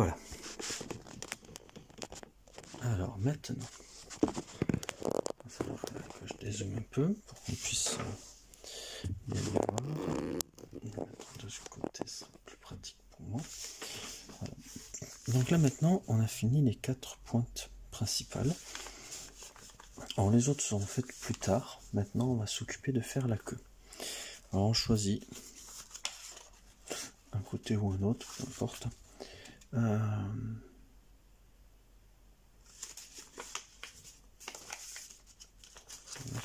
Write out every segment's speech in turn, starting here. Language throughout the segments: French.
voilà. Alors maintenant, il va falloir que je dézoome un peu pour qu'on puisse bien y voir. Le mettre de ce côté, ce sera plus pratique pour moi. Voilà. Donc là maintenant, on a fini les 4 pointes principales. Alors les autres seront faites plus tard. Maintenant, on va s'occuper de faire la queue. Alors on choisit un côté ou un autre, peu importe.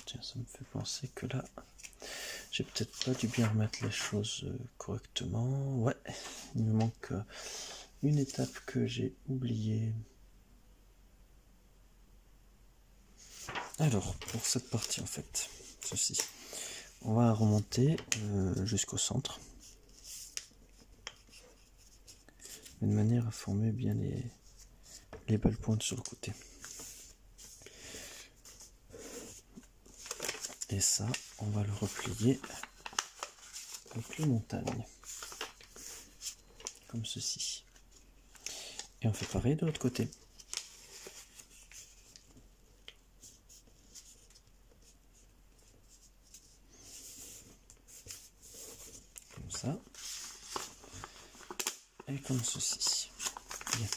Tiens, ça me fait penser que là, j'ai peut-être pas dû bien remettre les choses correctement. Ouais, il me manque une étape que j'ai oubliée. Alors, pour cette partie en fait, ceci, on va remonter jusqu'au centre, de manière à former bien les belles pointes sur le côté. Et ça, on va le replier avec le montagne, comme ceci. Et on fait pareil de l'autre côté. Comme ça. Et comme ceci. Bien.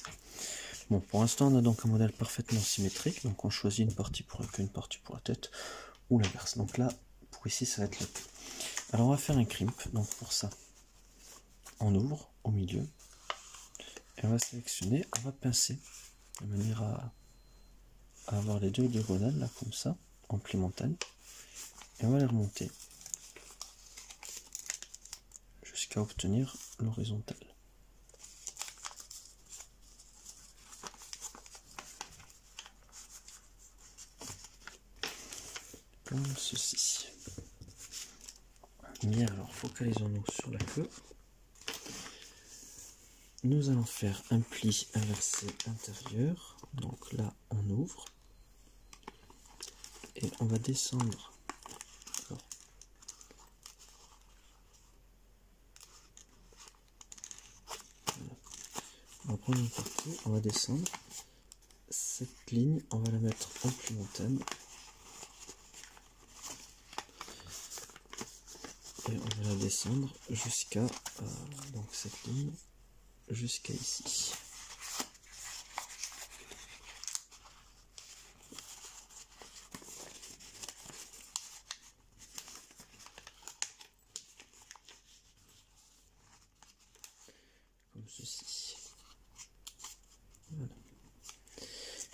Bon, pour l'instant, on a donc un modèle parfaitement symétrique. Donc on choisit une partie pour la queue, une partie pour la tête, ou l'inverse. Donc là, pour ici, ça va être la queue. Alors on va faire un crimp. Donc pour ça, on ouvre au milieu. Et on va sélectionner, on va pincer, de manière à avoir les deux diagonales, là, comme ça, en pli montagne. Et on va les remonter jusqu'à obtenir l'horizontale. Comme ceci. Bien, alors focalisons-nous sur la queue. Nous allons faire un pli inversé intérieur. Donc là, on ouvre. Et on va descendre. Alors, voilà. On va prendre une partie, on va descendre. Cette ligne, on va la mettre en pli montagne. Et on va la descendre jusqu'à donc cette ligne jusqu'à ici. Comme ceci. Voilà.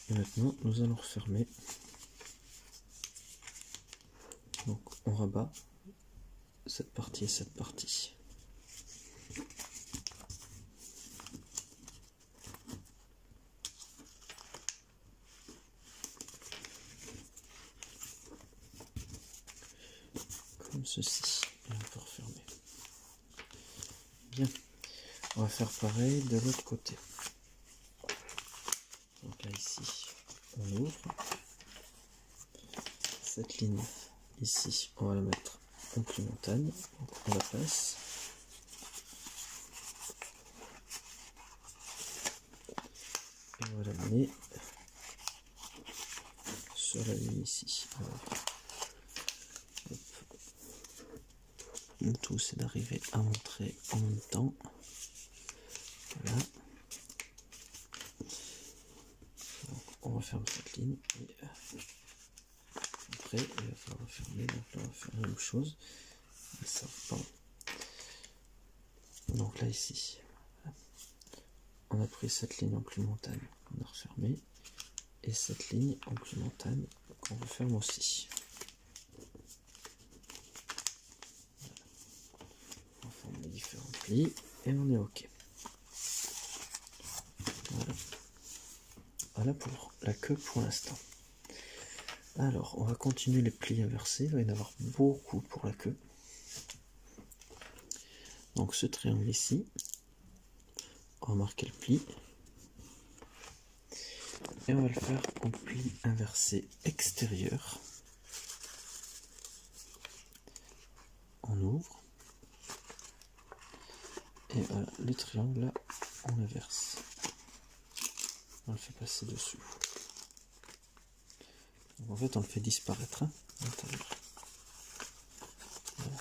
Et maintenant, nous allons refermer. Donc on rabat cette partie et cette partie. Comme ceci. Et on peut refermer. Bien. On va faire pareil de l'autre côté. Donc là ici, on ouvre. Cette ligne ici, on va la mettre en pli montagne. Donc on la passe. Et on va l'amener sur la ligne ici. Alors, le tout c'est d'arriver à montrer en même temps. Voilà. Donc, on referme cette ligne. Et après, il va falloir refermer. Donc là, on va faire la même chose. Ça, pardon. Donc là, ici, on a pris cette ligne en pli montagne. On a refermé. Et cette ligne en pli montagne qu'on referme aussi. Voilà. On forme les différents plis et on est OK. Voilà. Voilà pour la queue pour l'instant. Alors, on va continuer les plis inversés. Il va y en avoir beaucoup pour la queue. Donc ce triangle ici, on va marquer le pli. Et on va le faire en pli inversé extérieur. On ouvre. Et voilà, le triangle là, on inverse. on le fait passer dessus. Donc en fait on le fait disparaître hein, à l'intérieur. Voilà.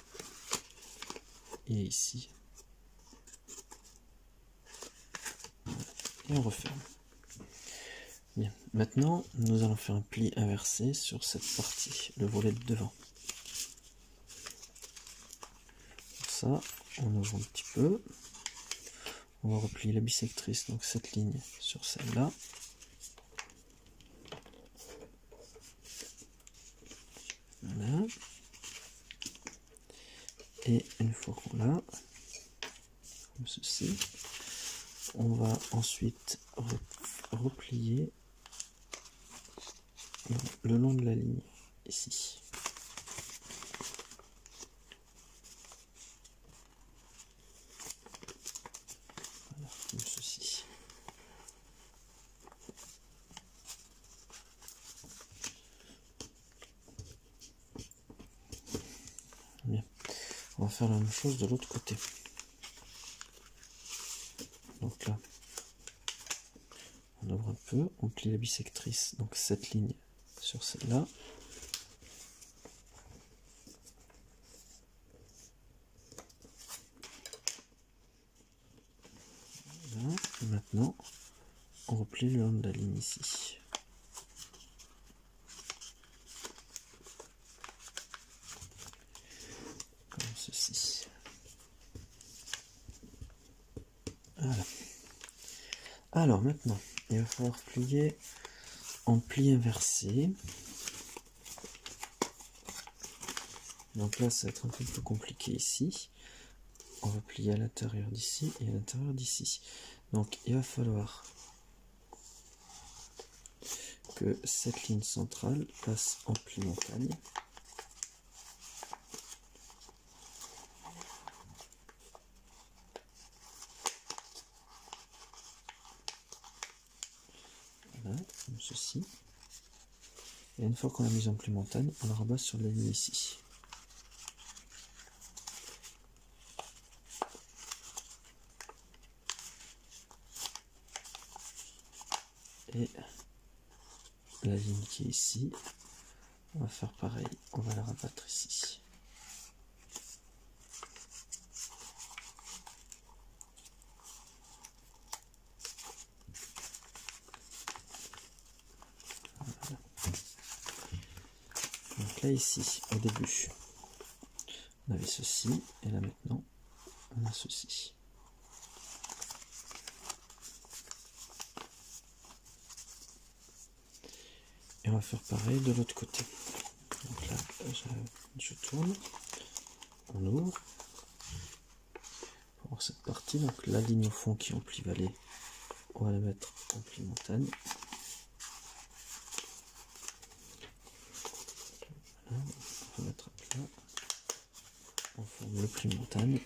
Et ici. Voilà. Et on referme. Bien, maintenant nous allons faire un pli inversé sur cette partie, le volet de devant. Pour ça, on ouvre un petit peu. On va replier la bisectrice, donc cette ligne sur celle-là. Voilà. Et une fois qu'on l'a, comme ceci, on va ensuite replier le long de la ligne, ici. Voilà, comme ceci. Bien. On va faire la même chose de l'autre côté. Donc là, on ouvre un peu, on plie la bisectrice, donc cette ligne sur celle-là. Voilà. Et maintenant, on replie le long de la ligne ici. Comme ceci. Voilà. Alors maintenant, il va falloir plier en pli inversé. Donc là, ça va être un peu plus compliqué ici. On va plier à l'intérieur d'ici et à l'intérieur d'ici. Donc il va falloir que cette ligne centrale passe en pli montagne. Voilà, comme ceci. Et une fois qu'on a mis en pli montagne, on la rabat sur la ligne ici. Et la ligne qui est ici, on va faire pareil, on va la rabattre ici. Voilà. Donc là ici, au début, on avait ceci, et là maintenant, on a ceci. Et on va faire pareil de l'autre côté. Donc là, je tourne, on ouvre. Pour cette partie, donc la ligne au fond qui est en pli vallée, on va la mettre en pli montagne. Voilà, on va mettre là, on forme le pli montagne.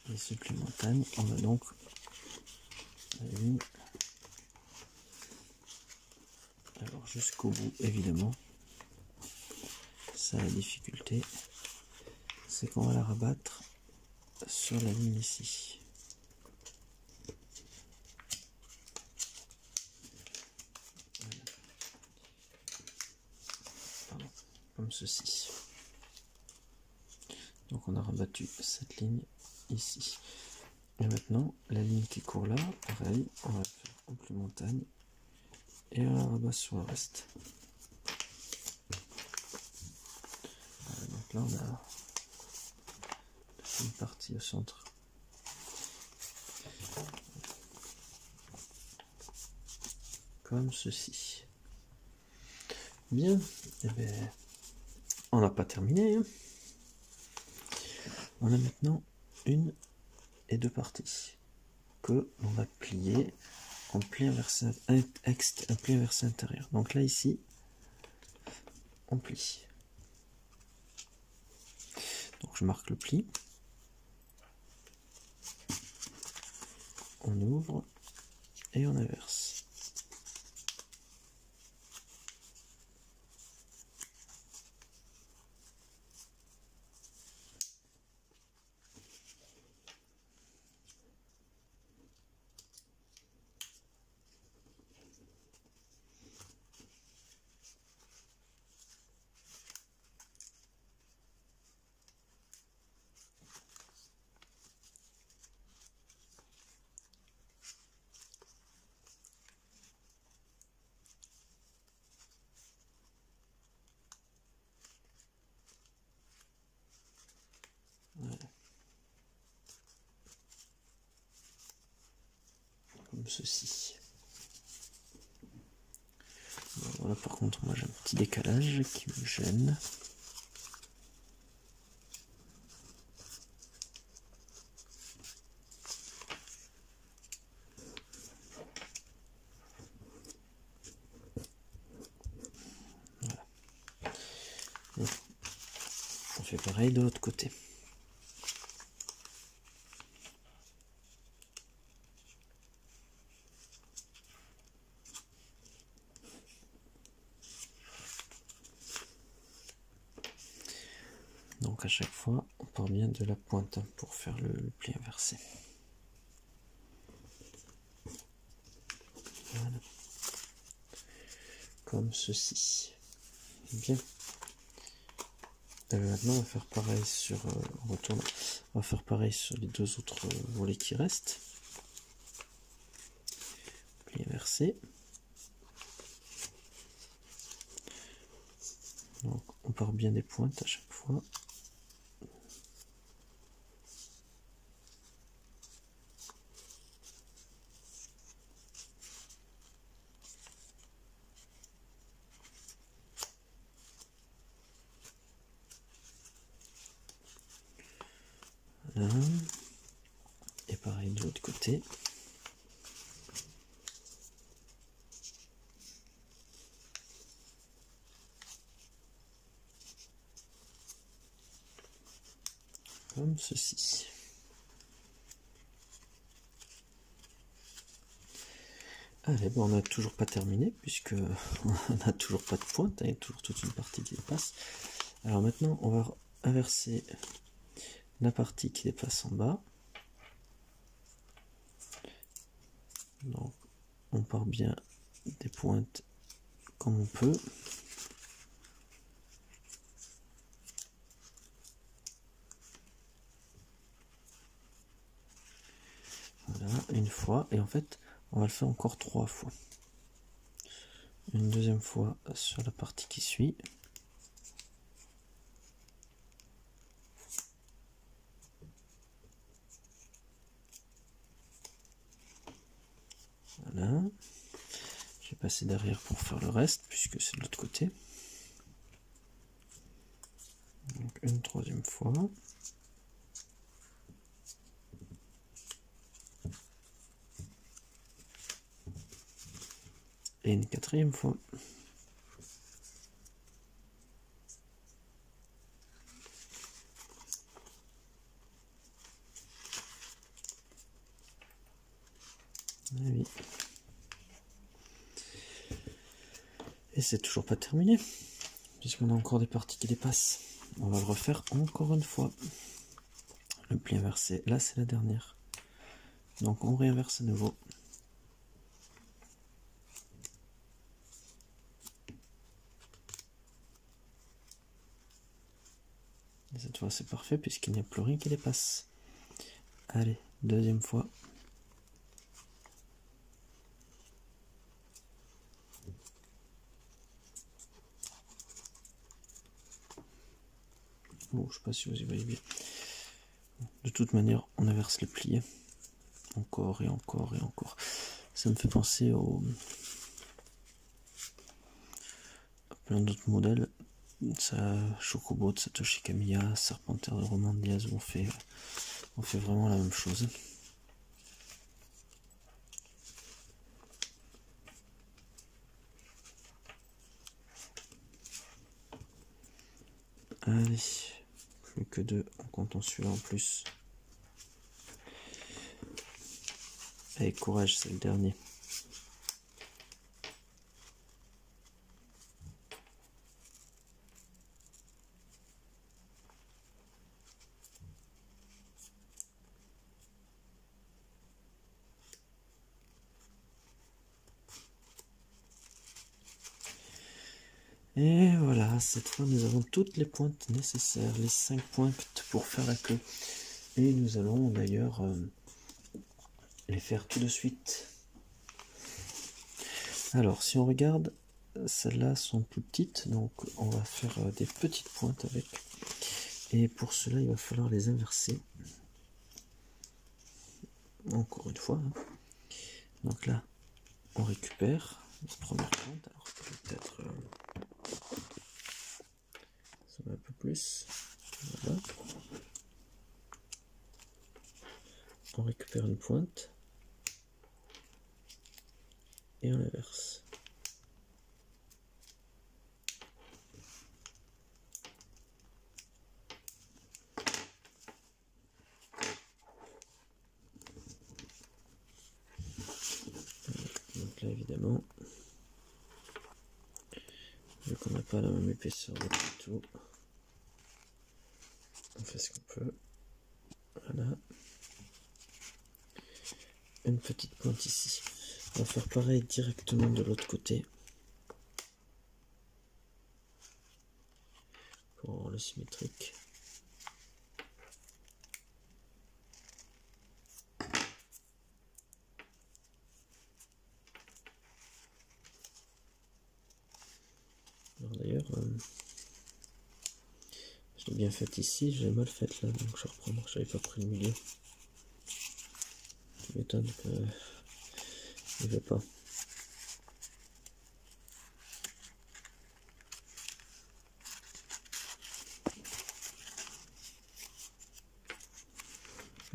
Et ce pli montagne, on a donc la ligne. Alors jusqu'au bout, évidemment, ça a la difficulté, c'est qu'on va la rabattre sur la ligne ici. Voilà. Pardon, comme ceci. Donc on a rabattu cette ligne ici. Et maintenant, la ligne qui court là, pareil, on va la faire en pli montagne et on la rabat sur le reste. Voilà, donc là on a une partie au centre. Comme ceci. Bien, et bien, on n'a pas terminé. Hein. On a maintenant une et deux parties que l'on va plier en pli inversé, un pli inversé intérieur. Donc là ici, on plie. Donc je marque le pli. On ouvre et on inverse. comme ceci. Voilà, par contre, moi j'ai un petit décalage qui me gêne. Voilà. Et on fait pareil de l'autre côté. Donc à chaque fois, on part bien de la pointe pour faire le pli inversé. Voilà. Comme ceci. Bien. Maintenant, on va faire pareil sur. On retourne. On va faire pareil sur les deux autres volets qui restent. Pli inversé. Donc, on part bien des pointes à chaque fois. Voilà. Et pareil de l'autre côté. Comme ceci. Allez, bon, on n'a toujours pas terminé puisque on n'a toujours pas de pointe, il y a toujours toute une partie qui dépasse. Alors maintenant, on va inverser la partie qui dépasse en bas. Donc, on part bien des pointes comme on peut. Voilà, une fois, et en fait, on va le faire encore 3 fois. Une deuxième fois sur la partie qui suit. Voilà. Je vais passer derrière pour faire le reste, puisque c'est de l'autre côté. Donc une troisième fois. Et une quatrième fois. Ah oui. Et c'est toujours pas terminé, puisqu'on a encore des parties qui dépassent. On va le refaire encore une fois. Le pli inversé, là c'est la dernière. Donc on réinverse à nouveau. Et cette fois c'est parfait puisqu'il n'y a plus rien qui dépasse. Allez, deuxième fois. Bon, je sais pas si vous y voyez bien. De toute manière, on inverse les plis. Encore et encore et encore. Ça me fait penser à plein d'autres modèles. Chocobo de Satoshi Kamiya, Serpentaire de Roman Diaz, on fait vraiment la même chose. Allez, plus que 2 en comptant celui-là en plus. Allez, courage, c'est le dernier. Et voilà, cette fois nous avons toutes les pointes nécessaires, les 5 pointes pour faire la queue. Et nous allons d'ailleurs les faire tout de suite. Alors si on regarde, celles-là sont plus petites, donc on va faire des petites pointes avec. Et pour cela il va falloir les inverser. Encore une fois. Donc là, on récupère la première pointe. Alors peut-être ça va un peu plus. Voilà. On récupère une pointe et on inverse. Donc là évidemment, vu qu'on n'a pas la même épaisseur de tout, on fait ce qu'on peut. Voilà. Une petite pointe ici. On va faire pareil directement de l'autre côté. Pour avoir le symétrique. Alors d'ailleurs, je l'ai bien fait ici, j'ai mal fait là, donc je reprends, je n'avais pas pris le milieu. Tu m'étonnes que il ne veut pas.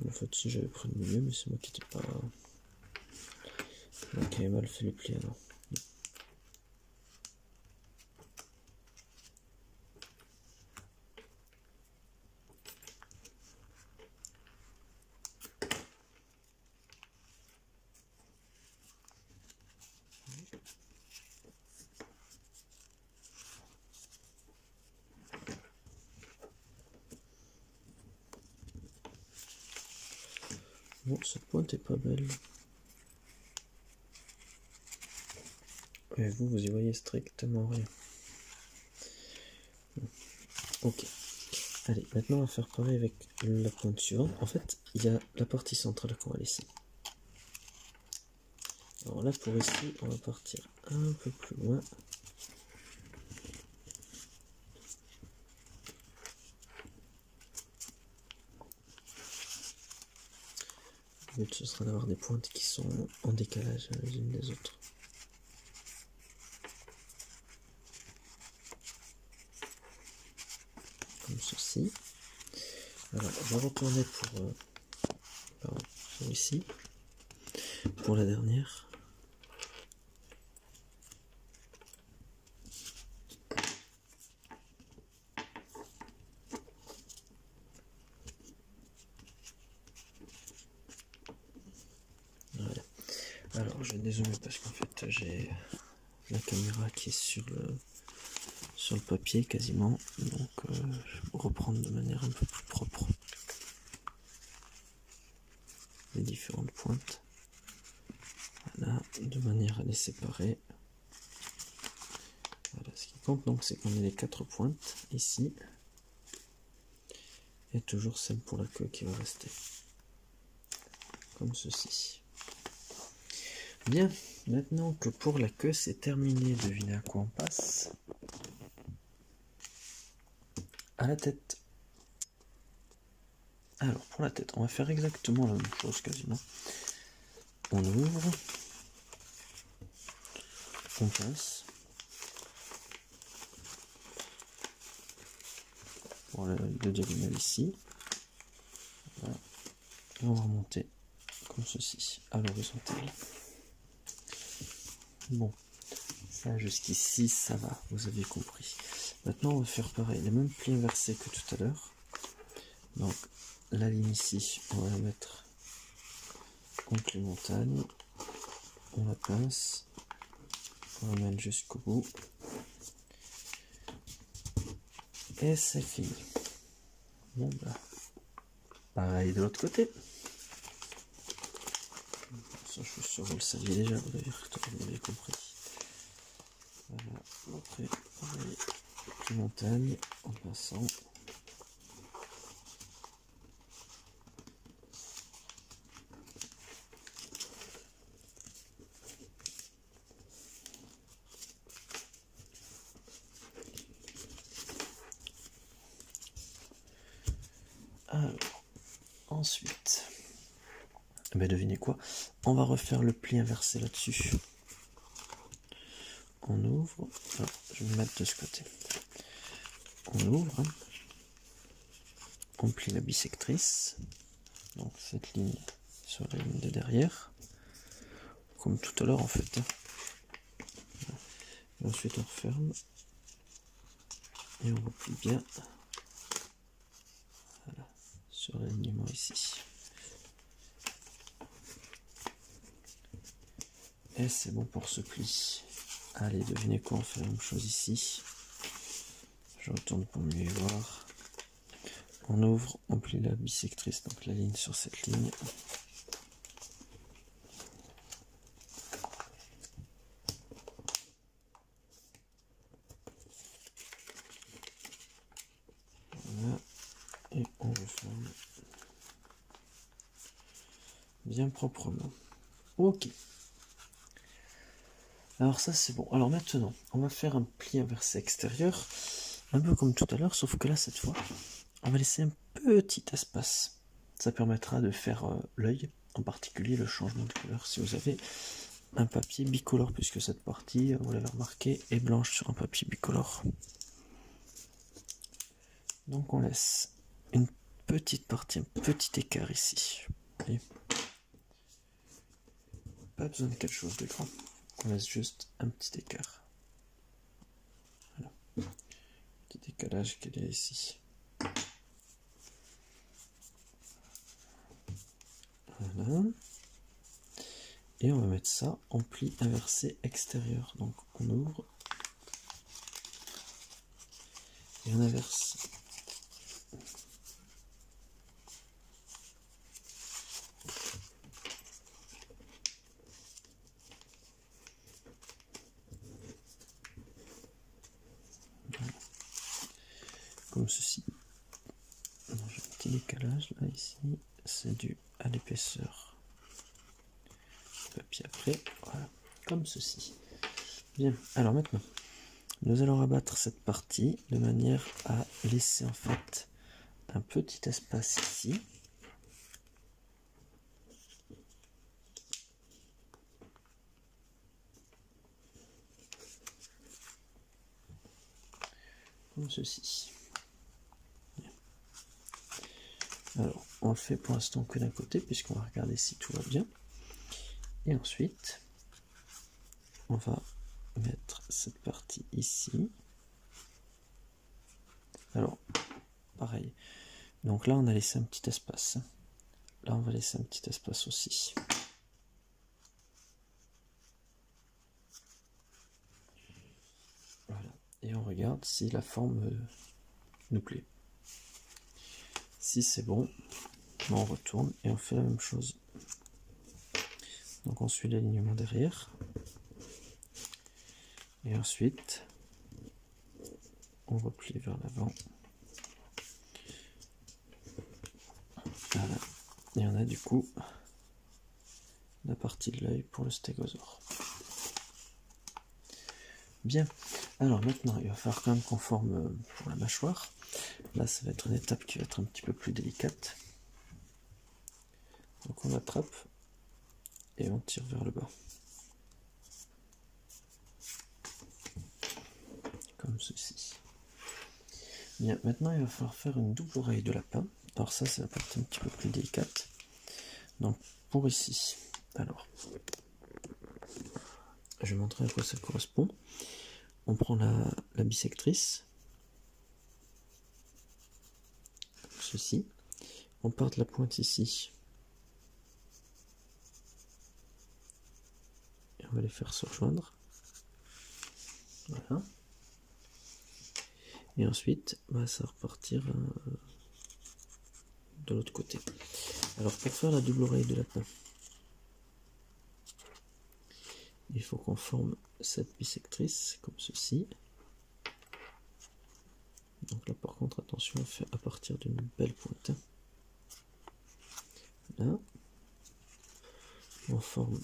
En fait, si j'avais pris le milieu, mais c'est moi qui n'étais pas. Moi qui avais mal fait les plis alors. Bon, cette pointe est pas belle. Et vous y voyez strictement rien. Ok. Allez, maintenant on va faire pareil avec la pointe suivante. En fait, il y a la partie centrale qu'on va laisser. Alors là, pour ici, on va partir un peu plus loin. Le but, ce sera d'avoir des pointes qui sont en décalage les unes des autres. Comme ceci. Alors, on va retourner pour ici. Pour la dernière. Voilà. Alors, je vais dézoomer parce qu'en fait, j'ai la caméra qui est sur le papier quasiment. Donc, je vais reprendre de manière un peu plus propre les différentes pointes. Voilà, de manière à les séparer. Voilà, ce qui compte donc, c'est qu'on ait les 4 pointes ici. Et toujours celle pour la queue qui va rester. Comme ceci. Bien, maintenant que pour la queue c'est terminé, devinez à quoi on passe. À la tête. Alors pour la tête, on va faire exactement la même chose quasiment. On ouvre, on pince. Pour le diagonale ici. Voilà. Et on va remonter comme ceci, à l'horizontale. Bon, ça jusqu'ici ça va, vous avez compris. Maintenant on va faire pareil, les mêmes plis inversés que tout à l'heure. Donc la ligne ici, on va la mettre contre les montagnes. On la pince, on la mène jusqu'au bout. Et c'est fini. Bon bah, pareil de l'autre côté. Ça, je suis sûr que vous le saviez déjà, vous l'avez compris. Voilà, après, pareil, les montagnes en passant. Alors, ensuite, Ben devinez quoi, on va refaire le pli inversé là-dessus. On ouvre, alors, je vais me mettre de ce côté. On ouvre, hein. On plie la bisectrice, donc cette ligne sur la ligne de derrière, comme tout à l'heure en fait. Et ensuite on referme et on replie bien, voilà, sur l'alignement ici. Et c'est bon pour ce pli. Allez, devinez quoi, on fait la même chose ici. Je retourne pour mieux voir. On ouvre, on plie la bisectrice, donc la ligne sur cette ligne. Voilà, et on referme bien proprement. Ok. Alors ça c'est bon. Alors maintenant, on va faire un pli inversé extérieur, un peu comme tout à l'heure, sauf que là cette fois, on va laisser un petit espace. Ça permettra de faire l'œil, en particulier le changement de couleur si vous avez un papier bicolore, puisque cette partie, vous l'avez remarqué, est blanche sur un papier bicolore. Donc on laisse une petite partie, un petit écart ici. Et pas besoin de quelque chose de grand. On laisse juste un petit écart. Voilà. Petit décalage qu'il y a ici. Voilà. Et on va mettre ça en pli inversé extérieur. Donc on ouvre et on inverse. Voilà. Comme ceci. J'ai un petit décalage là ici, c'est dû à l'épaisseur du papier après. Voilà, comme ceci. Bien, alors maintenant, nous allons rabattre cette partie de manière à laisser en fait un petit espace ici. Comme ceci. Bien. Alors, on le fait pour l'instant que d'un côté, puisqu'on va regarder si tout va bien. Et ensuite, on va mettre cette partie ici. Alors, pareil. Donc là, on a laissé un petit espace. Là, on va laisser un petit espace aussi. Voilà. Et on regarde si la forme nous plaît. Si c'est bon, on retourne et on fait la même chose. Donc on suit l'alignement derrière. Et ensuite, on replie vers l'avant. Voilà. Et on a du coup la partie de l'œil pour le stégosaure. Bien. Alors maintenant, il va falloir quand même qu'on forme pour la mâchoire. Là, ça va être une étape qui va être un petit peu plus délicate. Donc on attrape et on tire vers le bas. Comme ceci. Bien, maintenant il va falloir faire une double oreille de lapin. Alors ça, c'est la partie un petit peu plus délicate. Donc pour ici, alors, je vais montrer à quoi ça correspond. On prend la bisectrice, ceci. On part de la pointe ici. Et on va les faire se rejoindre. Voilà. Et ensuite, ça va repartir de l'autre côté. Alors pour faire la double oreille de lapin, il faut qu'on forme cette bisectrice comme ceci. Donc là par contre attention, on fait à partir d'une belle pointe. Là, on forme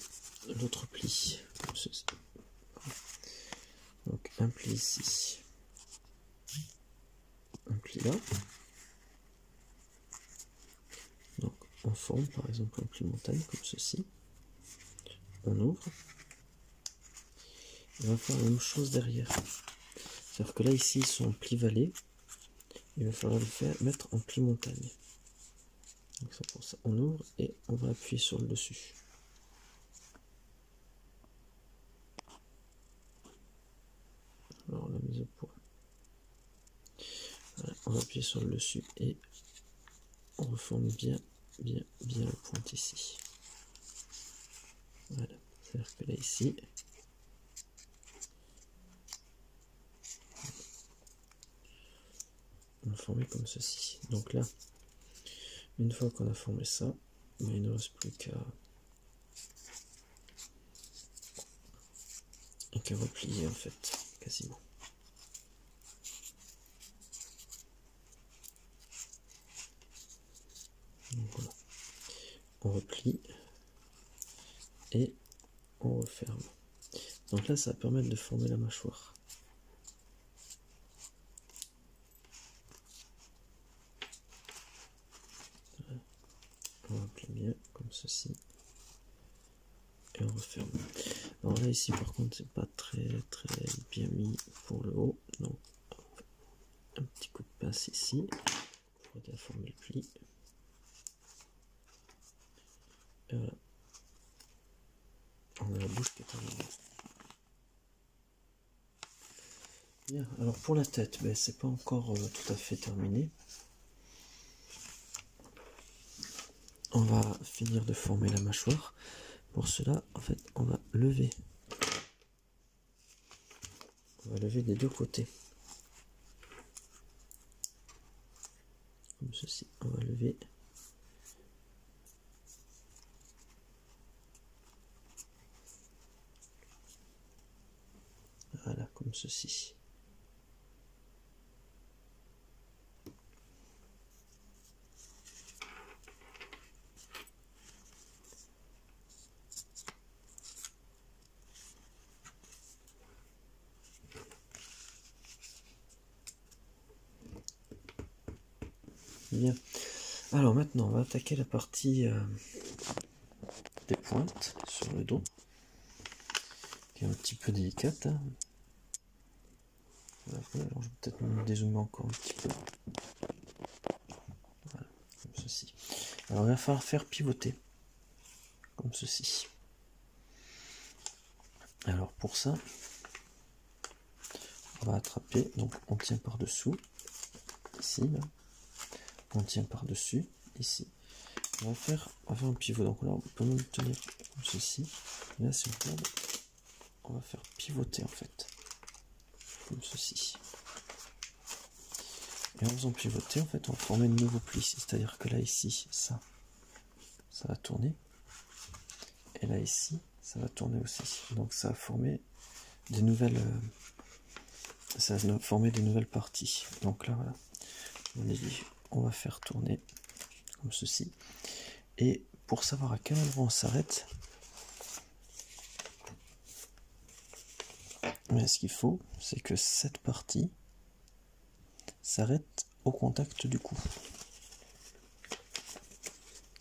l'autre pli comme ceci. Donc un pli ici, un pli là. Donc on forme par exemple un pli montagne comme ceci. On ouvre. On va faire la même chose derrière. C'est-à-dire que là ici ils sont en pli vallée. Il va falloir le mettre en pli montagne. Donc c'est pour ça. On ouvre et on va appuyer sur le dessus. Alors la mise au point. Voilà, on va appuyer sur le dessus et on reforme bien la pointe ici. Voilà, c'est-à-dire que là ici, on va former comme ceci. Donc là, une fois qu'on a formé ça, il ne reste plus qu'à replier en fait, quasiment. Donc voilà, on replie et on referme. Donc là, ça va permettre de former la mâchoire. Voilà. On replie bien comme ceci et on referme. Alors là ici par contre c'est pas très bien mis pour le haut, donc un petit coup de pince ici pour bien former le pli. Et voilà, on a la bouche qui est terminée. Bien, alors pour la tête, ben, c'est pas encore tout à fait terminé. On va finir de former la mâchoire. Pour cela, en fait, on va lever. On va lever des deux côtés. Comme ceci, on va lever. Voilà, comme ceci. Bien. Alors maintenant, on va attaquer la partie des pointes sur le dos, qui est un petit peu délicate. Hein. Alors, je vais peut-être me dézoomer encore un petit peu. Voilà, comme ceci. Alors il va falloir faire pivoter, comme ceci. Alors pour ça, on va attraper, donc on tient par dessous, ici, là. On tient par dessus, ici. On va faire un pivot, donc là on peut même tenir comme ceci. Et là si on regarde, on va faire pivoter en fait, comme ceci. Et en faisant pivoter, en fait, on va former de nouveaux plis. C'est-à-dire que là, ici, ça va tourner. Et là, ici, ça va tourner aussi. Donc, ça va former des nouvelles, parties. Donc là, voilà, on est dit, on va faire tourner comme ceci. Et pour savoir à quel endroit on s'arrête, mais ce qu'il faut, c'est que cette partie s'arrête au contact du cou.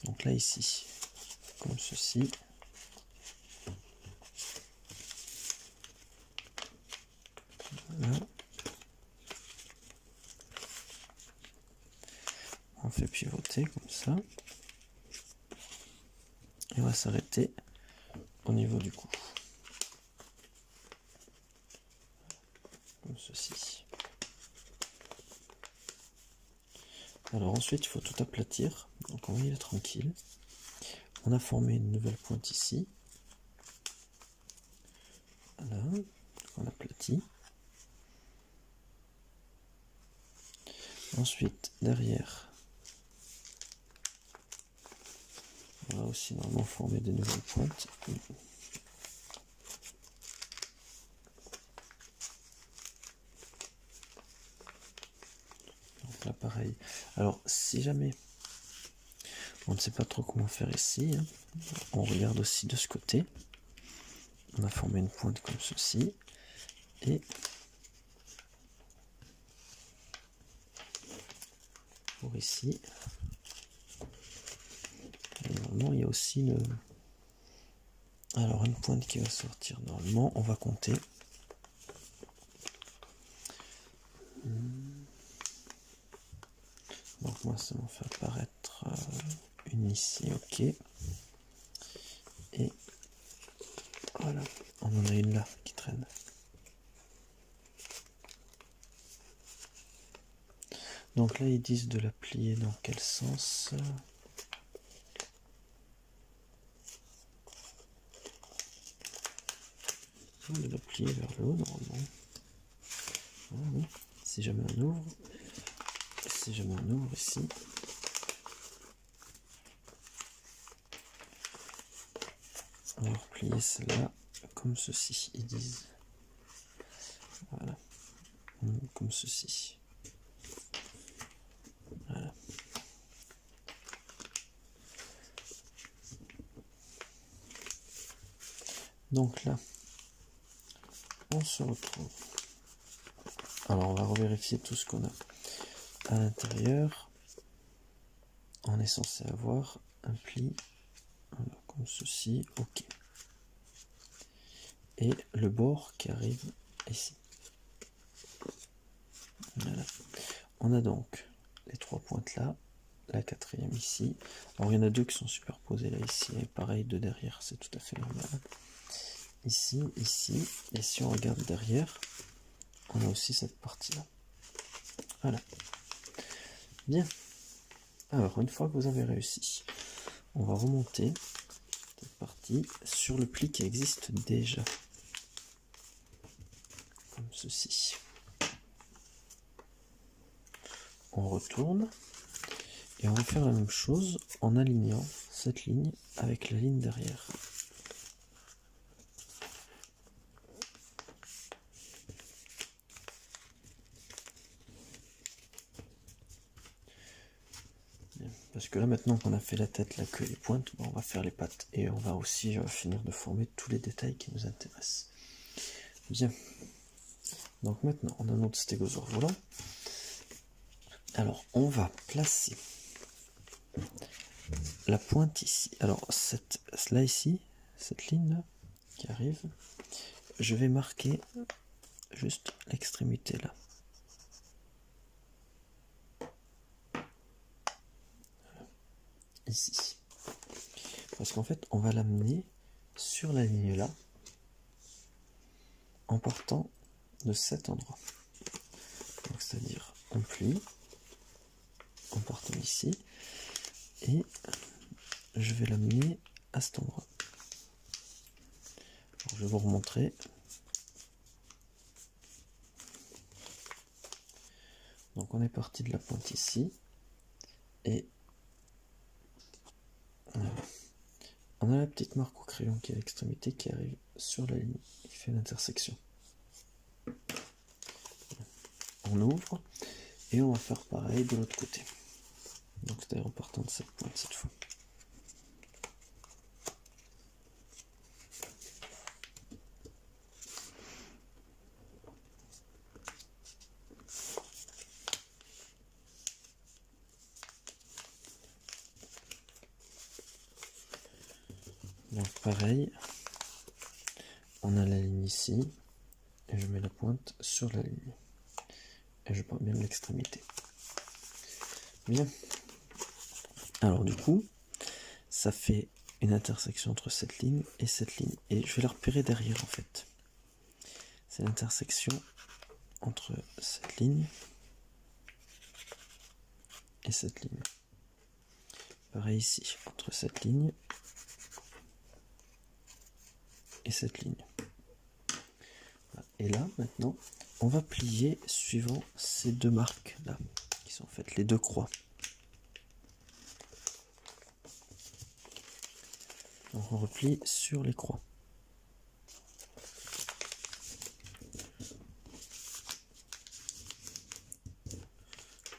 Donc là ici, comme ceci. Voilà. On fait pivoter comme ça. Et on va s'arrêter au niveau du cou. Comme ceci. Alors ensuite il faut tout aplatir, donc on va y aller tranquille. On a formé une nouvelle pointe ici. Voilà, on aplatit. Ensuite derrière, on va aussi normalement former des nouvelles pointes. Donc là pareil. Alors si jamais on ne sait pas trop comment faire ici, hein, on regarde aussi de ce côté. On a formé une pointe comme ceci. Et pour ici, normalement il y a aussi le... Alors une pointe qui va sortir normalement, on va compter. Donc moi ça m'en fait apparaître une ici, ok. Et voilà, on en a une là qui traîne. Donc là ils disent de la plier dans quel sens? De la plier vers le haut normalement. Voilà, oui. Si jamais on ouvre, ici, on va replier celle-là comme ceci, ils disent. Voilà, comme ceci. Voilà. Donc là, on se retrouve. Alors on va revérifier tout ce qu'on a à l'intérieur. On est censé avoir un pli comme ceci, ok. Et le bord qui arrive ici. Voilà. On a donc les trois pointes là, la quatrième ici. Alors il y en a deux qui sont superposées là, ici, et pareil de derrière, c'est tout à fait normal. Ici, ici, et si on regarde derrière, on a aussi cette partie là. Voilà. Bien. Alors une fois que vous avez réussi, on va remonter cette partie sur le pli qui existe déjà. Comme ceci. On retourne et on va faire la même chose en alignant cette ligne avec la ligne derrière. Parce que là maintenant qu'on a fait la tête, la queue et les pointes, on va faire les pattes et on va aussi finir de former tous les détails qui nous intéressent. Bien. Donc maintenant on a notre stégosaure volant. Alors on va placer la pointe ici. Alors là ici, cette ligne là qui arrive, je vais marquer juste l'extrémité là. Ici. Parce qu'en fait, on va l'amener sur la ligne là, en partant de cet endroit. Donc c'est-à-dire, on plie, en partant ici, et je vais l'amener à cet endroit. Alors, je vais vous remontrer. Donc on est parti de la pointe ici, et on a la petite marque au crayon qui est à l'extrémité qui arrive sur la ligne, qui fait l'intersection. On ouvre, et on va faire pareil de l'autre côté. Donc c'est-à-dire en partant de cette pointe cette fois. Donc pareil, on a la ligne ici, et je mets la pointe sur la ligne. Et je prends même l'extrémité. Bien. Alors du coup, ça fait une intersection entre cette ligne et cette ligne. Et je vais la repérer derrière en fait. C'est l'intersection entre cette ligne et cette ligne. Pareil ici, entre cette ligne et cette ligne. Et là, maintenant, on va plier suivant ces deux marques là, qui sont en fait les deux croix. Donc on replie sur les croix.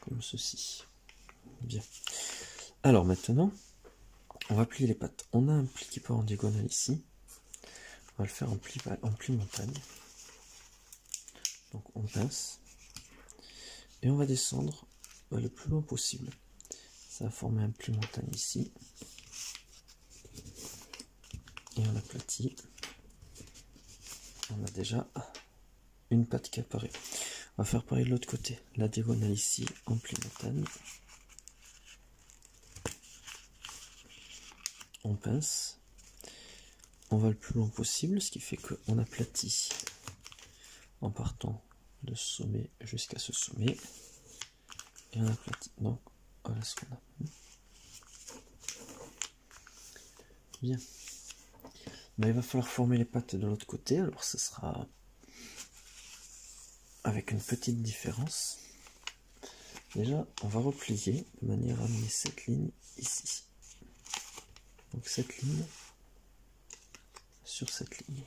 Comme ceci. Bien. Alors maintenant, on va plier les pattes. On a un pli qui part en diagonale ici. On va le faire en pli montagne. Donc on pince. Et on va descendre le plus loin possible. Ça va former un pli montagne ici. et on aplatit. On a déjà une patte qui apparaît. On va faire pareil de l'autre côté. La diagonale ici en pli montagne. On pince. On va le plus loin possible, ce qui fait qu'on aplatit en partant de ce sommet jusqu'à ce sommet. Et on aplatit. Donc voilà ce qu'on a. Bien. Mais il va falloir former les pattes de l'autre côté, alors ce sera avec une petite différence. Déjà, on va replier de manière à amener cette ligne ici. Donc cette ligne sur cette ligne.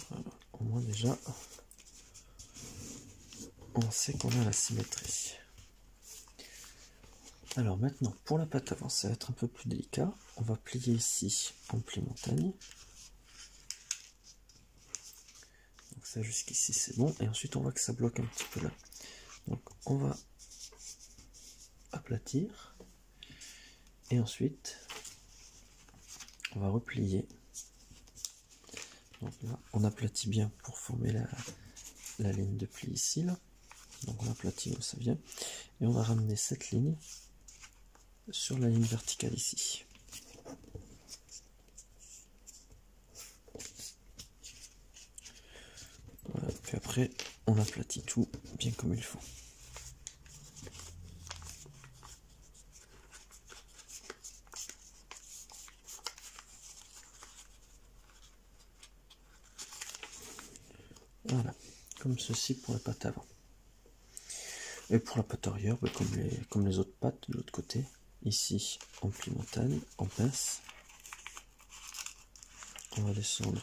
Voilà, au moins déjà, on sait qu'on a la symétrie. Alors maintenant, pour la patte avant, ça va être un peu plus délicat. On va plier ici en pli montagne. Donc ça jusqu'ici c'est bon. Et ensuite on voit que ça bloque un petit peu là. Donc on va aplatir. Et ensuite, on va replier. Donc là, on aplatit bien pour former la ligne de pli ici. Là. Donc on aplatit où ça vient. Et on va ramener cette ligne sur la ligne verticale ici. Voilà. Puis après, on aplatit tout bien comme il faut. Voilà, comme ceci pour la patte avant. Et pour la patte arrière, comme les autres pattes de l'autre côté, ici en pli montagne, en pince. On va descendre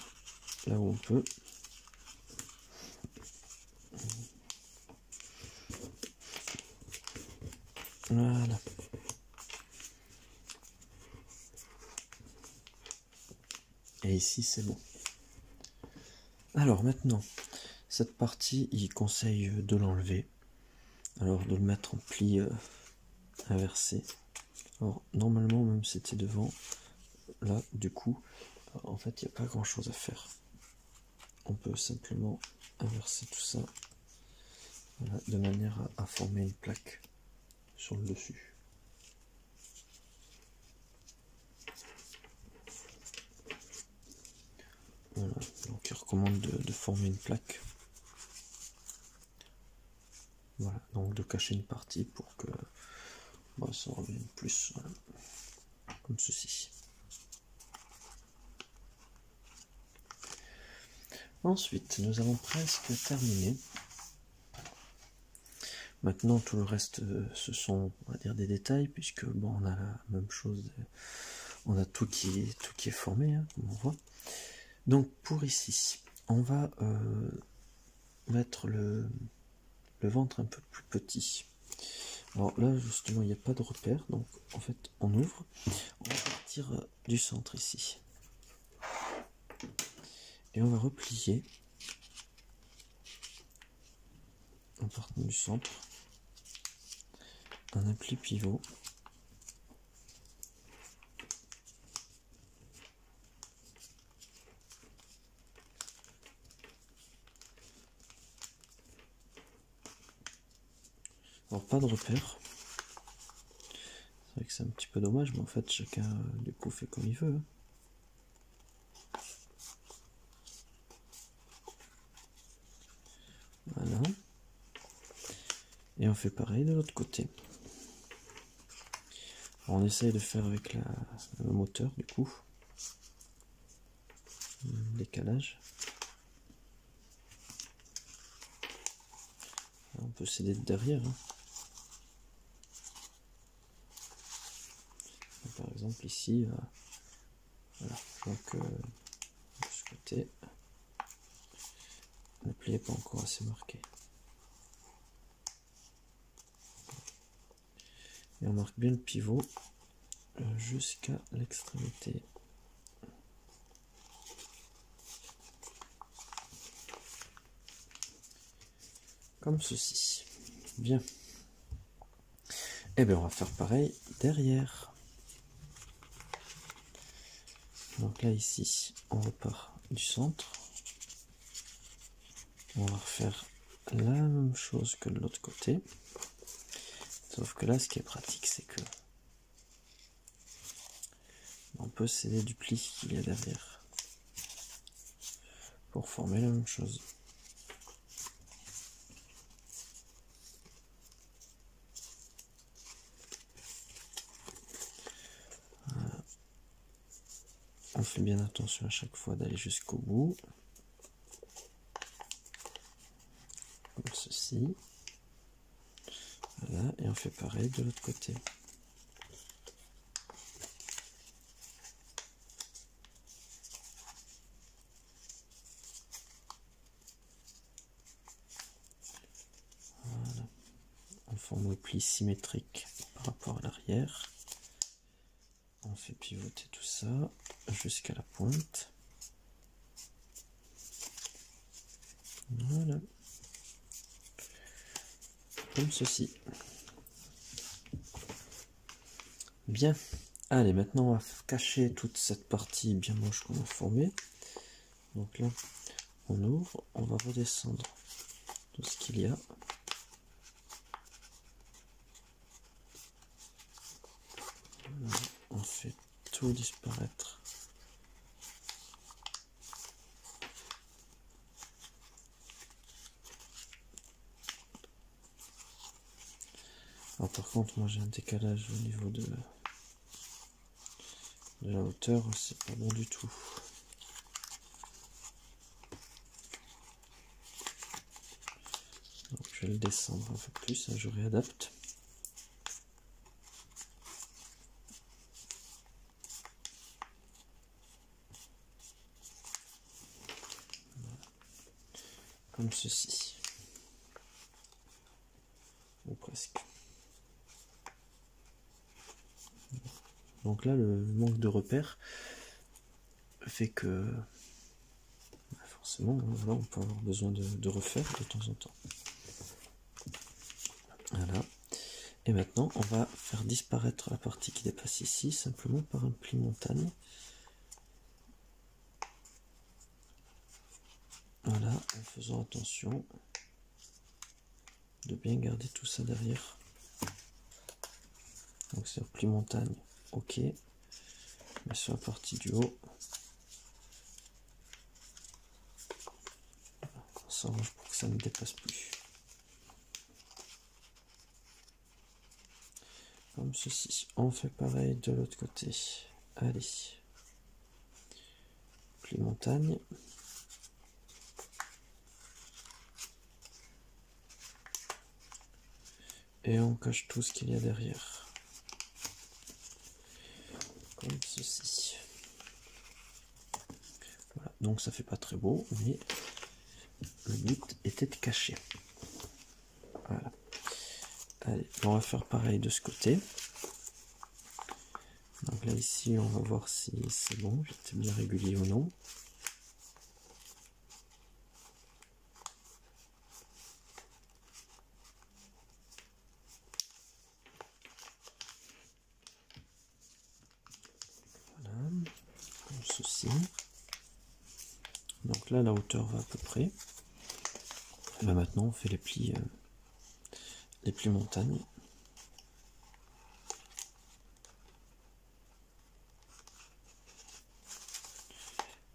là où on peut. Voilà. Et ici c'est bon. Alors maintenant, cette partie, il conseille de l'enlever. Alors de le mettre en pli inversé. Alors normalement, même si c'était devant, là du coup, en fait il n'y a pas grand chose à faire. On peut simplement inverser tout ça, voilà, de manière à former une plaque sur le dessus. Voilà, donc il recommande de former une plaque. Voilà, donc de cacher une partie pour que ça revienne plus, voilà, comme ceci. Ensuite, nous avons presque terminé. Maintenant, tout le reste, ce sont, on va dire, des détails, puisque bon, on a la même chose, on a tout qui est formé, hein, comme on voit. Donc pour ici, on va mettre le ventre un peu plus petit. Alors là, justement, il n'y a pas de repère, donc en fait, on ouvre. On va partir du centre ici. Et on va replier en partant du centre un pli pivot. Alors pas de repère. C'est vrai que c'est un petit peu dommage, mais en fait chacun du coup fait comme il veut. Voilà. Et on fait pareil de l'autre côté. Alors on essaye de faire avec le moteur du coup. Le décalage. Alors, on peut s'aider de derrière. Hein. Par exemple ici, voilà. Donc de ce côté, le pli n'est pas encore assez marqué. Et on marque bien le pivot jusqu'à l'extrémité. Comme ceci. Bien. Et bien on va faire pareil derrière. Donc là ici on repart du centre. On va refaire la même chose que de l'autre côté. Sauf que là ce qui est pratique c'est que on peut s'aider du pli qu'il y a derrière pour former la même chose. On fait bien attention à chaque fois d'aller jusqu'au bout, comme ceci. Voilà, et on fait pareil de l'autre côté. Voilà, on forme le pli symétrique par rapport à l'arrière. On fait pivoter tout ça jusqu'à la pointe. Voilà. Comme ceci. Bien. Allez, maintenant on va cacher toute cette partie bien moche qu'on a formée. Donc là, on ouvre, on va redescendre tout ce qu'il y a. Voilà, on fait tout disparaître. Alors par contre, moi j'ai un décalage au niveau de la hauteur, c'est pas bon du tout. Donc je vais le descendre un peu plus, je réadapte. Voilà. Comme ceci. Ou presque. Donc là, le manque de repères fait que forcément, voilà, on peut avoir besoin de refaire de temps en temps. Voilà. Et maintenant, on va faire disparaître la partie qui dépasse ici, simplement par un pli montagne. Voilà, en faisant attention de bien garder tout ça derrière. Donc c'est un pli montagne, ok. Mais sur la partie du haut, on s'arrange pour que ça ne dépasse plus. Comme ceci. On fait pareil de l'autre côté. Allez. Pli montagne. Et on cache tout ce qu'il y a derrière. Comme ceci. Voilà. Donc ça fait pas très beau, mais le but était de cacher. Voilà. Allez, on va faire pareil de ce côté. Donc là ici on va voir si c'est bon, j'étais bien régulier ou non. Voilà, comme ceci. Donc là la hauteur va à peu près. Et là maintenant on fait les plis montagnes.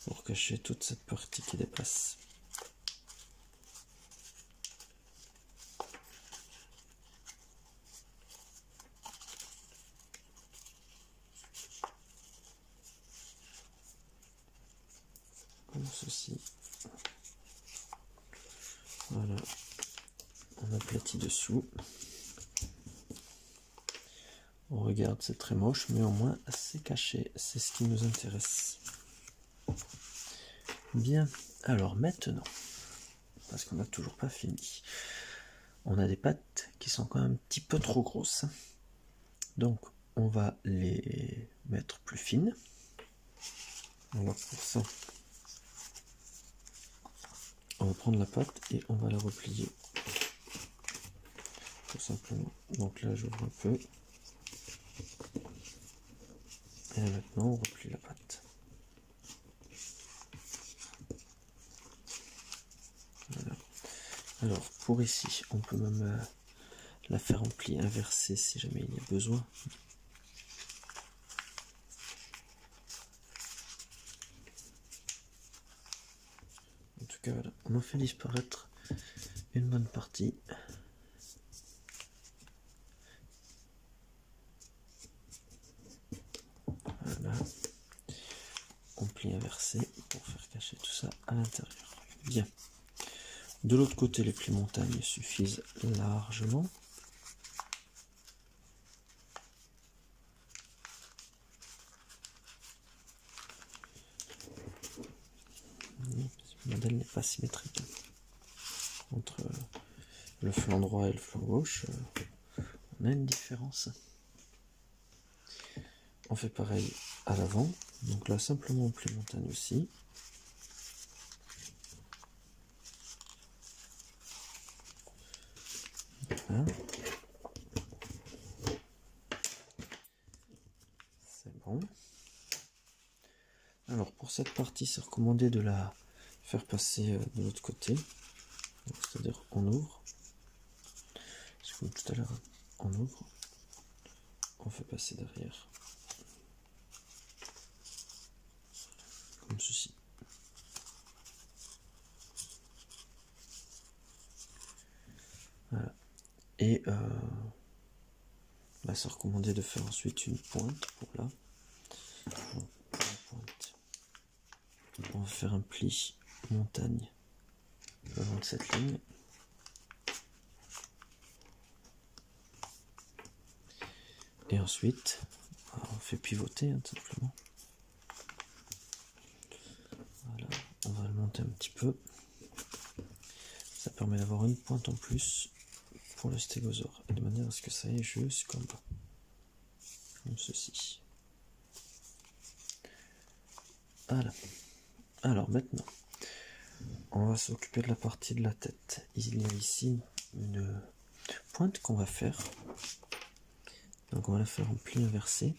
Pour cacher toute cette partie qui dépasse. Comme ceci. Voilà. On aplatit dessous. On regarde, c'est très moche, mais au moins c'est caché. C'est ce qui nous intéresse. Bien. Alors maintenant, parce qu'on n'a toujours pas fini, on a des pattes qui sont quand même un petit peu trop grosses. Donc on va les mettre plus fines. Alors pour ça, on va prendre la patte et on va la replier tout simplement. Donc là j'ouvre un peu. Et maintenant on replie la pâte. Voilà. Alors pour ici, on peut même la faire en pli inversé si jamais il y a besoin. En tout cas voilà, on en fait disparaître une bonne partie. Voilà. On plie inversé pour faire cacher tout ça à l'intérieur. Bien. De l'autre côté, les plis montagnes suffisent largement. Le modèle n'est pas symétrique. Entre le flanc droit et le flanc gauche, on a une différence. On fait pareil à l'avant. Donc là, simplement on plie montagne aussi. Voilà. C'est bon. Alors pour cette partie, c'est recommandé de la faire passer de l'autre côté. C'est-à-dire on ouvre. Comme tout à l'heure, on ouvre. On fait passer derrière. Comme ceci. Voilà. Et c'est recommandé de faire ensuite une pointe pour là. On va faire un pli montagne le long de cette ligne. Et ensuite, on fait pivoter tout simplement. Voilà, on va le monter un petit peu. Ça permet d'avoir une pointe en plus pour le stégosaure, et de manière à ce que ça aille jusqu'en bas, comme ceci. Voilà. Alors maintenant, on va s'occuper de la partie de la tête. Il y a ici une pointe qu'on va faire. Donc on va la faire en pli inversé.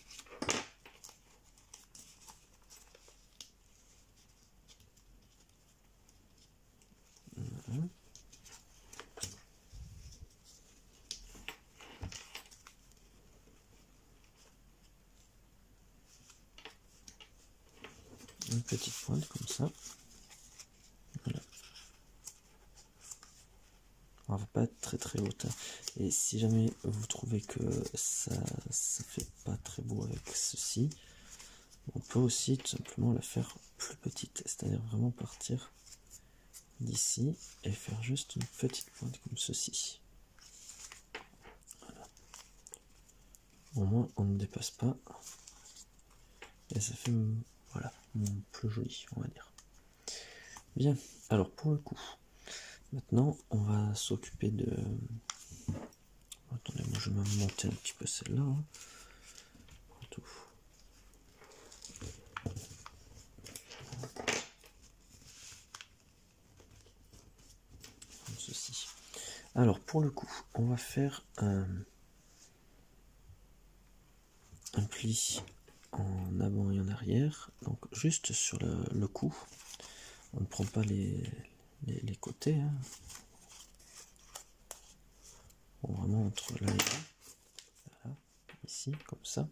Voilà. Une petite pointe comme ça. Voilà. On va pas être très haute. Et si jamais vous trouvez que ça fait pas très beau avec ceci, on peut aussi tout simplement la faire plus petite, c'est-à-dire vraiment partir d'ici et faire juste une petite pointe comme ceci. Voilà. Au moins on ne dépasse pas et ça fait voilà plus joli, on va dire. Bien, alors pour le coup, maintenant on va s'occuper de... Attendez, moi je vais même monter un petit peu celle-là. Hein. Tout. Comme ceci. Alors pour le coup, on va faire un pli en avant et en arrière, donc juste sur le cou. On ne prend pas les côtés. Hein. Bon, vraiment entre là et là. Voilà, ici, comme ça.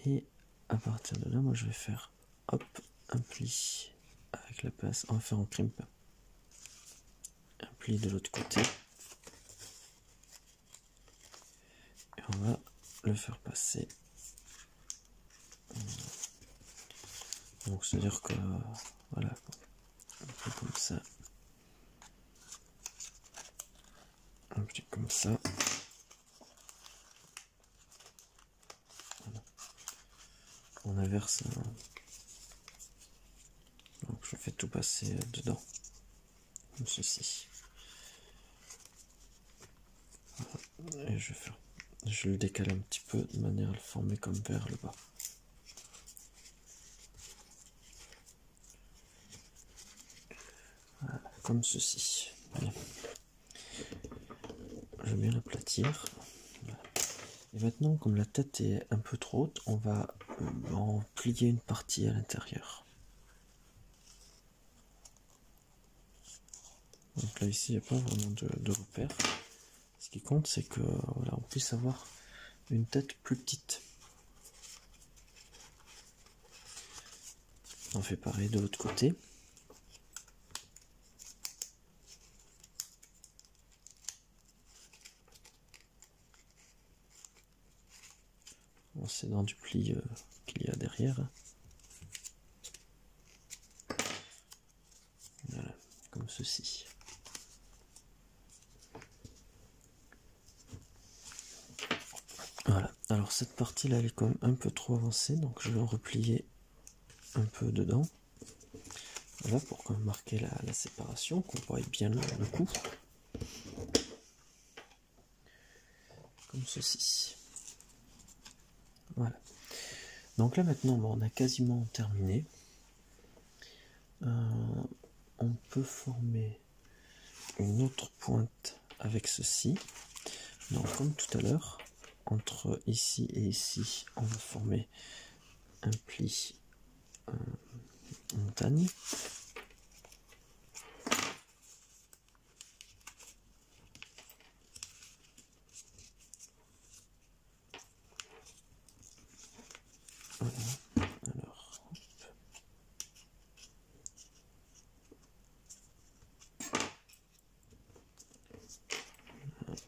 Et à partir de là, moi je vais faire hop, un pli avec la pince. On va faire en crimpe. Un pli de l'autre côté. Et on va le faire passer. Donc c'est à dire que voilà, un peu comme ça. Un petit comme ça. Voilà. On inverse. Donc je fais tout passer dedans. Comme ceci. Voilà. Et je le décale un petit peu de manière à le former comme vers le bas. Voilà, comme ceci. Bien. bien l'aplatir. Voilà. Et maintenant, comme la tête est un peu trop haute, on va en plier une partie à l'intérieur. Donc là ici, il n'y a pas vraiment de repère. Ce qui compte, c'est que voilà, on puisse avoir une tête plus petite. On fait pareil de l'autre côté. C'est dans du pli qu'il y a derrière. Voilà, comme ceci. Voilà, alors cette partie là elle est quand même un peu trop avancée, donc je vais en replier un peu dedans. Voilà, pour quand même marquer la séparation, qu'on voit bien le coup. Comme ceci. Voilà. Donc là maintenant, bon, on a quasiment terminé. On peut former une autre pointe avec ceci. Donc comme tout à l'heure, entre ici et ici, on va former un pli montagne. Voilà. Alors,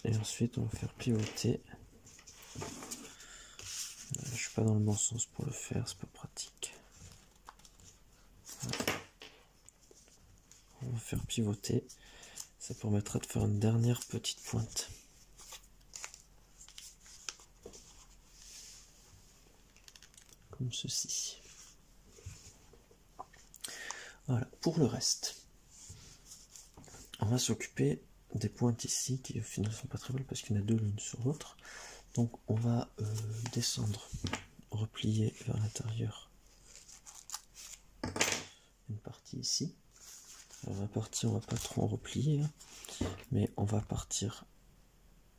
et ensuite on va faire pivoter. Je suis pas dans le bon sens pour le faire, c'est pas pratique. Voilà. On va faire pivoter, ça permettra de faire une dernière petite pointe. Comme ceci. Voilà, pour le reste, on va s'occuper des pointes ici qui au final ne sont pas très belles parce qu'il y en a deux l'une sur l'autre. Donc on va descendre, replier vers l'intérieur une partie ici. Alors la partie on va pas trop en replier, hein, mais on va partir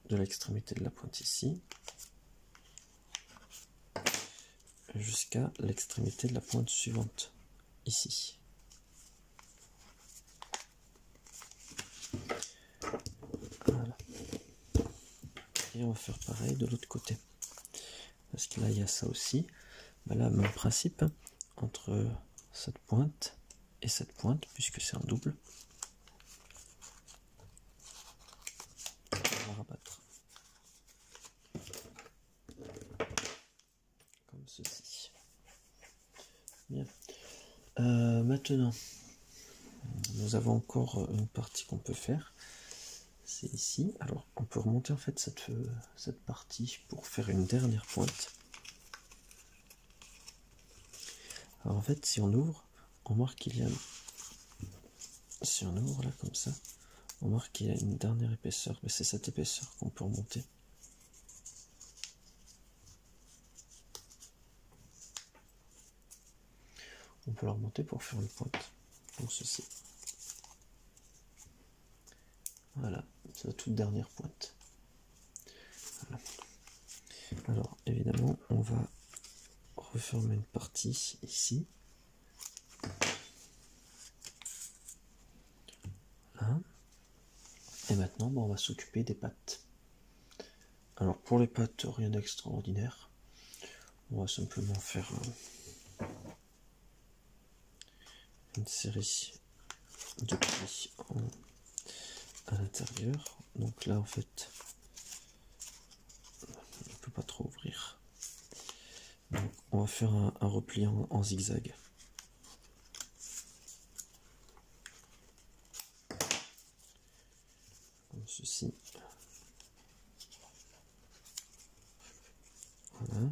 de l'extrémité de la pointe ici jusqu'à l'extrémité de la pointe suivante ici. Voilà. Et on va faire pareil de l'autre côté. Parce que là il y a ça aussi. Ben là, même principe, hein, entre cette pointe et cette pointe, puisque c'est un double. On va rabattre. Comme ceci. Bien. Maintenant, nous avons encore une partie qu'on peut faire. C'est ici. Alors, on peut remonter en fait cette partie pour faire une dernière pointe. Alors en fait, si on ouvre, on voit qu'il y a... Si on ouvre là comme ça, on voit qu'il y a une dernière épaisseur. Mais c'est cette épaisseur qu'on peut remonter. On peut la remonter pour faire une pointe. Comme ceci. Voilà, c'est la toute dernière pointe. Voilà. Alors évidemment, on va refermer une partie ici. Voilà. Et maintenant, bon, on va s'occuper des pattes. Alors pour les pattes, rien d'extraordinaire. On va simplement faire une série de plis à l'intérieur. Donc là, en fait, on ne peut pas trop ouvrir. Donc, on va faire un repli en zigzag. Comme ceci. Voilà.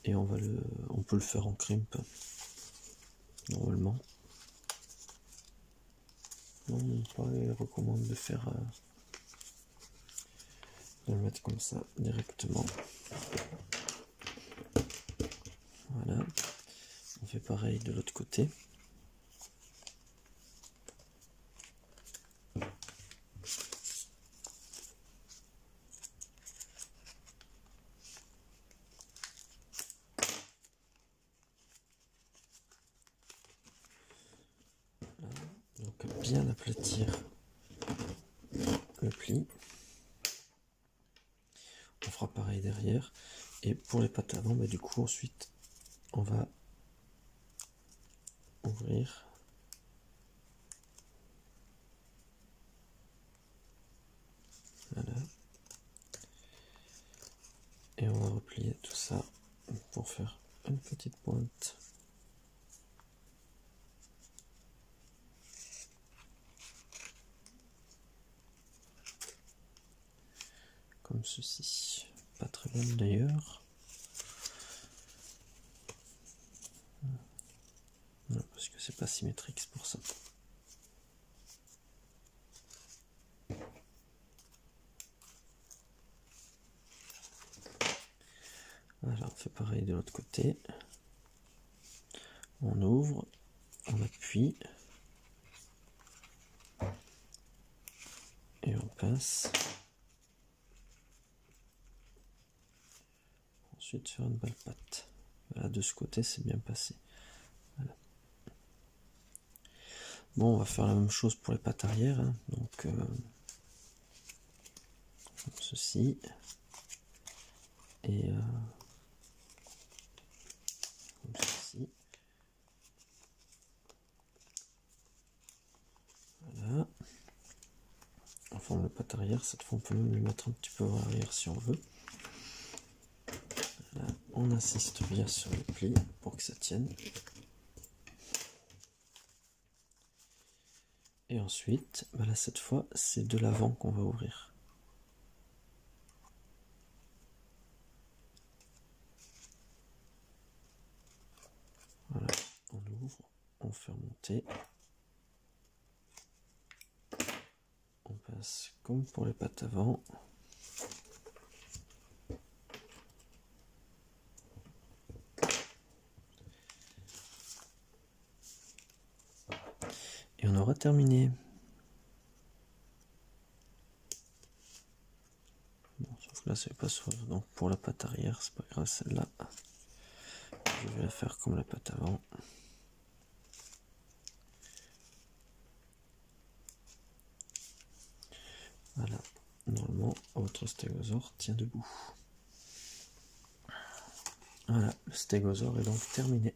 Et on peut le faire en crimp. Normalement. Non, il recommande de faire de le mettre comme ça directement. Voilà. On fait pareil de l'autre côté. donc bien aplatir le pli. On fera pareil derrière. Et pour les pattes avant, bah, du coup ensuite on va ouvrir. Voilà. Et on va replier tout ça pour faire une petite pointe. Comme ceci. Pas très bonne d'ailleurs. Parce que c'est pas symétrique, c'est pour ça. Voilà, on fait pareil de l'autre côté. On ouvre, on appuie et on pince. Ensuite faire une belle patte. Voilà, de ce côté c'est bien passé. Voilà. Bon, on va faire la même chose pour les pattes arrière, hein. Donc comme ceci et comme ceci. Voilà. On forme le patte arrière. Cette fois on peut même les mettre un petit peu à l'arrière si on veut. Voilà. On insiste bien sur le pli pour que ça tienne. Et ensuite, voilà, cette fois c'est de l'avant qu'on va ouvrir. Voilà, on ouvre, on fait remonter. On passe comme pour les pattes avant. Et on aura terminé. Bon, sauf que là, c'est pas sur. Donc pour la patte arrière, c'est pas grave, celle-là. Je vais la faire comme la patte avant. Voilà. Normalement, votre stégosaure tient debout. Voilà, le stégosaure est donc terminé.